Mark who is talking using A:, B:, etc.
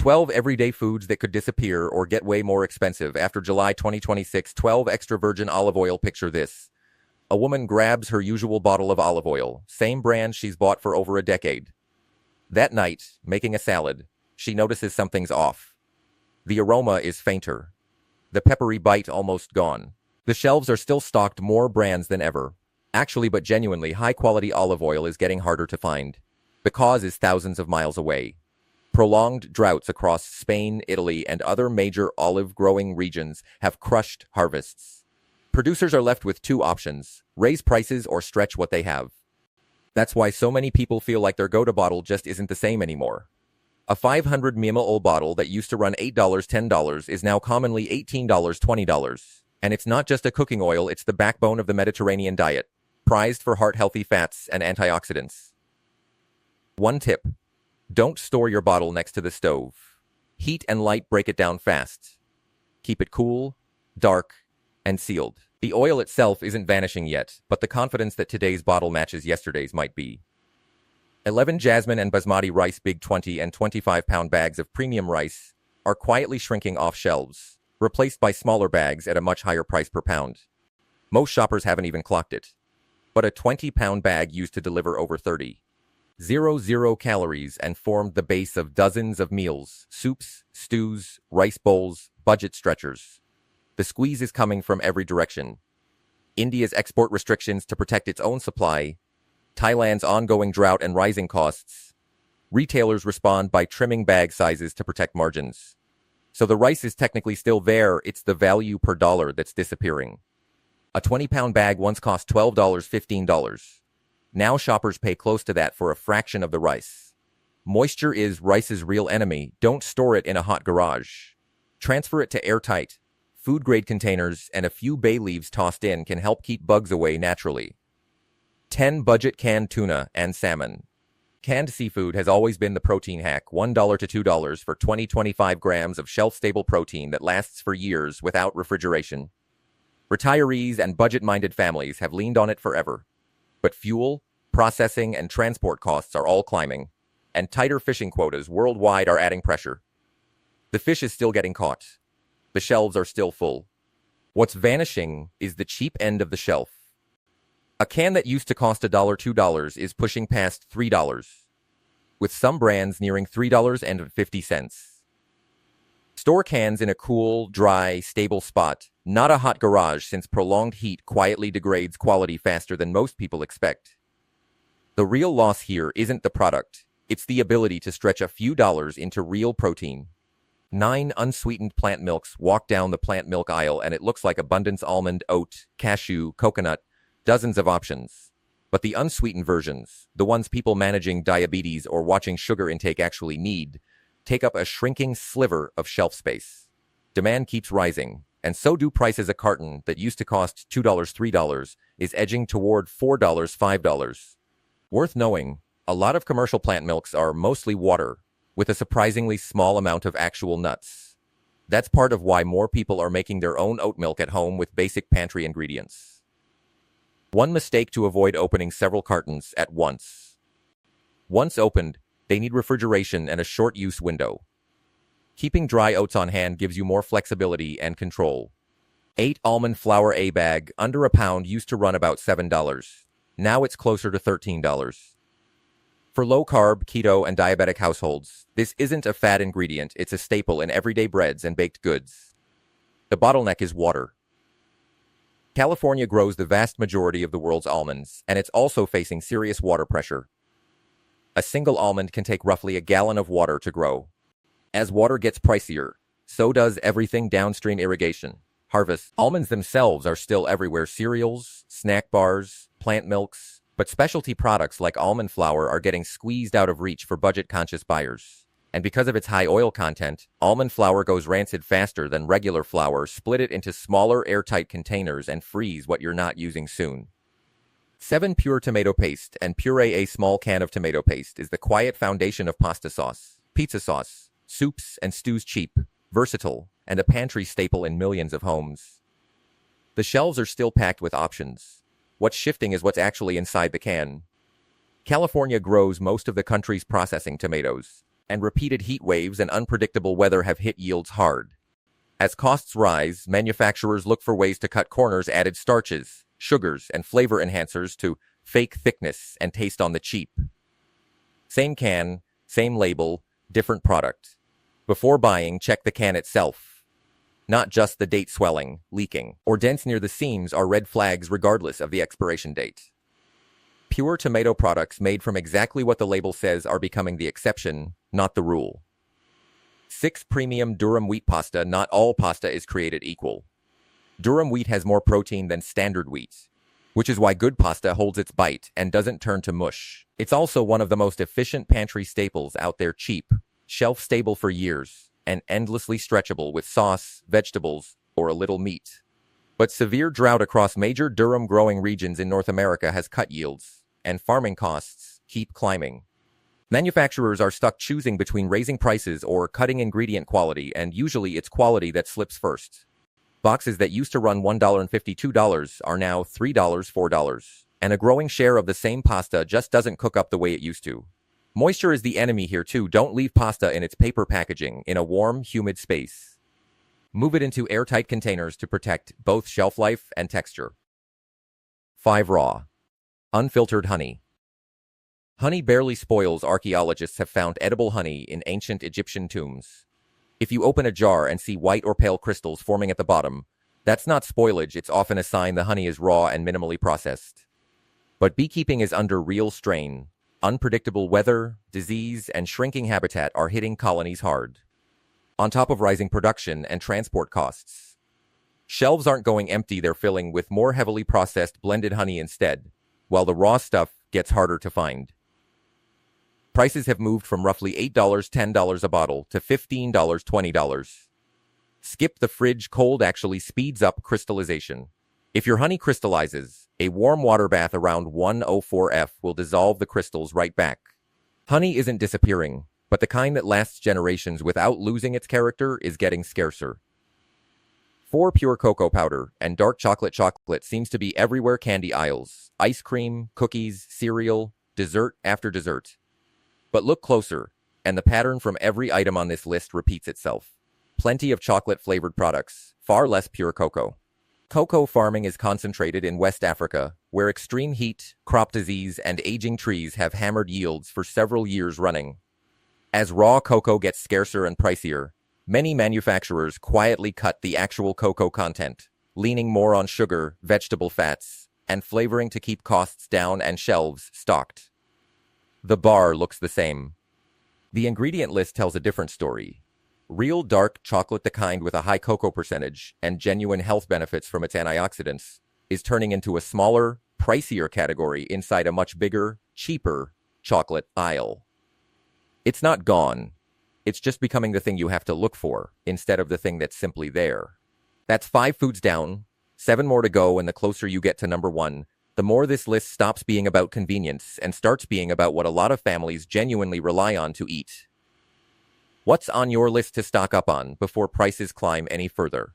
A: 12 everyday foods that could disappear or get way more expensive after July 2026. 12 extra virgin olive oil. Picture this. A woman grabs her usual bottle of olive oil, same brand she's bought for over a decade. That night, making a salad, she notices something's off. The aroma is fainter. The peppery bite almost gone. The shelves are still stocked more brands than ever. Actually, but genuinely, high-quality olive oil is getting harder to find. The cause is thousands of miles away. Prolonged droughts across Spain, Italy, and other major olive-growing regions have crushed harvests. Producers are left with two options: raise prices or stretch what they have. That's why so many people feel like their go-to bottle just isn't the same anymore. A 500 ml bottle that used to run $8, $10 is now commonly $18, $20. And it's not just a cooking oil, it's the backbone of the Mediterranean diet, prized for heart-healthy fats and antioxidants. One tip: don't store your bottle next to the stove. Heat and light break it down fast. Keep it cool, dark, and sealed. The oil itself isn't vanishing yet, but the confidence that today's bottle matches yesterday's might be. 11 Jasmine and Basmati rice big 20 and 25-pound bags of premium rice are quietly shrinking off shelves, replaced by smaller bags at a much higher price per pound. Most shoppers haven't even clocked it. But a 20-pound bag used to deliver over 30,000 calories and formed the base of dozens of meals, soups, stews, rice bowls, budget stretchers. The squeeze is coming from every direction. India's export restrictions to protect its own supply, Thailand's ongoing drought and rising costs. Retailers respond by trimming bag sizes to protect margins. So the rice is technically still there, it's the value per dollar that's disappearing. A 20-pound bag once cost $12, $15. Now shoppers pay close to that for a fraction of the rice. Moisture is rice's real enemy. Don't store it in a hot garage. Transfer it to airtight, food-grade containers, and a few bay leaves tossed in can help keep bugs away naturally. 10 budget canned tuna and salmon. Canned seafood has always been the protein hack. $1 to $2 for 20-25 grams of shelf-stable protein that lasts for years without refrigeration. Retirees and budget-minded families have leaned on it forever. But fuel, processing, and transport costs are all climbing, and tighter fishing quotas worldwide are adding pressure. The fish is still getting caught. The shelves are still full. What's vanishing is the cheap end of the shelf. A can that used to cost $1, $2 is pushing past $3, with some brands nearing $3.50. Store cans in a cool, dry, stable spot, not a hot garage, since prolonged heat quietly degrades quality faster than most people expect. The real loss here isn't the product, it's the ability to stretch a few dollars into real protein. 9 unsweetened plant milks. Walk down the plant milk aisle and it looks like abundance: almond, oat, cashew, coconut, dozens of options. But the unsweetened versions, the ones people managing diabetes or watching sugar intake actually need, take up a shrinking sliver of shelf space. Demand keeps rising, and so do prices. A carton that used to cost $2, $3 is edging toward $4, $5. Worth knowing, a lot of commercial plant milks are mostly water, with a surprisingly small amount of actual nuts. That's part of why more people are making their own oat milk at home with basic pantry ingredients. One mistake: to avoid opening several cartons at once. Once opened, they need refrigeration and a short use window. Keeping dry oats on hand gives you more flexibility and control. 8 almond flour. A bag, under a pound, used to run about $7. Now it's closer to $13. For low-carb, keto, and diabetic households, this isn't a fad ingredient, it's a staple in everyday breads and baked goods. The bottleneck is water. California grows the vast majority of the world's almonds, and it's also facing serious water pressure. A single almond can take roughly a gallon of water to grow. As water gets pricier, so does everything downstream: irrigation, harvest. Almonds themselves are still everywhere: cereals, snack bars, plant milks. But specialty products like almond flour are getting squeezed out of reach for budget-conscious buyers. And because of its high oil content, almond flour goes rancid faster than regular flour. Split it into smaller, airtight containers and freeze what you're not using soon. 7 pure tomato paste and puree. A small can of tomato paste is the quiet foundation of pasta sauce, pizza sauce, soups, and stews. Cheap, versatile, and a pantry staple in millions of homes. The shelves are still packed with options. What's shifting is what's actually inside the can. California grows most of the country's processing tomatoes, and repeated heat waves and unpredictable weather have hit yields hard. As costs rise, manufacturers look for ways to cut corners, added starches, sugars, and flavor enhancers to fake thickness and taste on the cheap. Same can, same label, different product. Before buying, check the can itself. Not just the date swelling, leaking, or dents near the seams are red flags regardless of the expiration date. Pure tomato products made from exactly what the label says are becoming the exception, not the rule. 6. Premium durum wheat pasta. Not all pasta is created equal. Durum wheat has more protein than standard wheat, which is why good pasta holds its bite and doesn't turn to mush. It's also one of the most efficient pantry staples out there, cheap, shelf-stable for years, and endlessly stretchable with sauce, vegetables, or a little meat. But severe drought across major durum growing regions in North America has cut yields, and farming costs keep climbing. Manufacturers are stuck choosing between raising prices or cutting ingredient quality, and usually it's quality that slips first. Boxes that used to run $1.52 are now $3, $4, and a growing share of the same pasta just doesn't cook up the way it used to. Moisture is the enemy here too. Don't leave pasta in its paper packaging in a warm, humid space. Move it into airtight containers to protect both shelf life and texture. 5. Raw, unfiltered honey. Honey barely spoils. Archaeologists have found edible honey in ancient Egyptian tombs. If you open a jar and see white or pale crystals forming at the bottom, that's not spoilage. It's often a sign the honey is raw and minimally processed. But beekeeping is under real strain. Unpredictable weather, disease, and shrinking habitat are hitting colonies hard, on top of rising production and transport costs. Shelves aren't going empty, they're filling with more heavily processed blended honey instead, while the raw stuff gets harder to find. Prices have moved from roughly $8, $10 a bottle to $15, $20. Skip the fridge. Cold actually speeds up crystallization. If your honey crystallizes, a warm water bath around 104 F will dissolve the crystals right back. Honey isn't disappearing, but the kind that lasts generations without losing its character is getting scarcer. 4. Pure cocoa powder and dark chocolate. Chocolate seems to be everywhere. Candy aisles, ice cream, cookies, cereal, dessert after dessert. But look closer, and the pattern from every item on this list repeats itself. Plenty of chocolate-flavored products, far less pure cocoa. Cocoa farming is concentrated in West Africa, where extreme heat, crop disease, and aging trees have hammered yields for several years running. As raw cocoa gets scarcer and pricier, many manufacturers quietly cut the actual cocoa content, leaning more on sugar, vegetable fats, and flavoring to keep costs down and shelves stocked. The bar looks the same. The ingredient list tells a different story. Real dark chocolate, the kind with a high cocoa percentage and genuine health benefits from its antioxidants, is turning into a smaller, pricier category inside a much bigger, cheaper chocolate aisle. It's not gone. It's just becoming the thing you have to look for, instead of the thing that's simply there. That's 5 foods down, 7 more to go, and the closer you get to number 1, the more this list stops being about convenience and starts being about what a lot of families genuinely rely on to eat. What's on your list to stock up on before prices climb any further?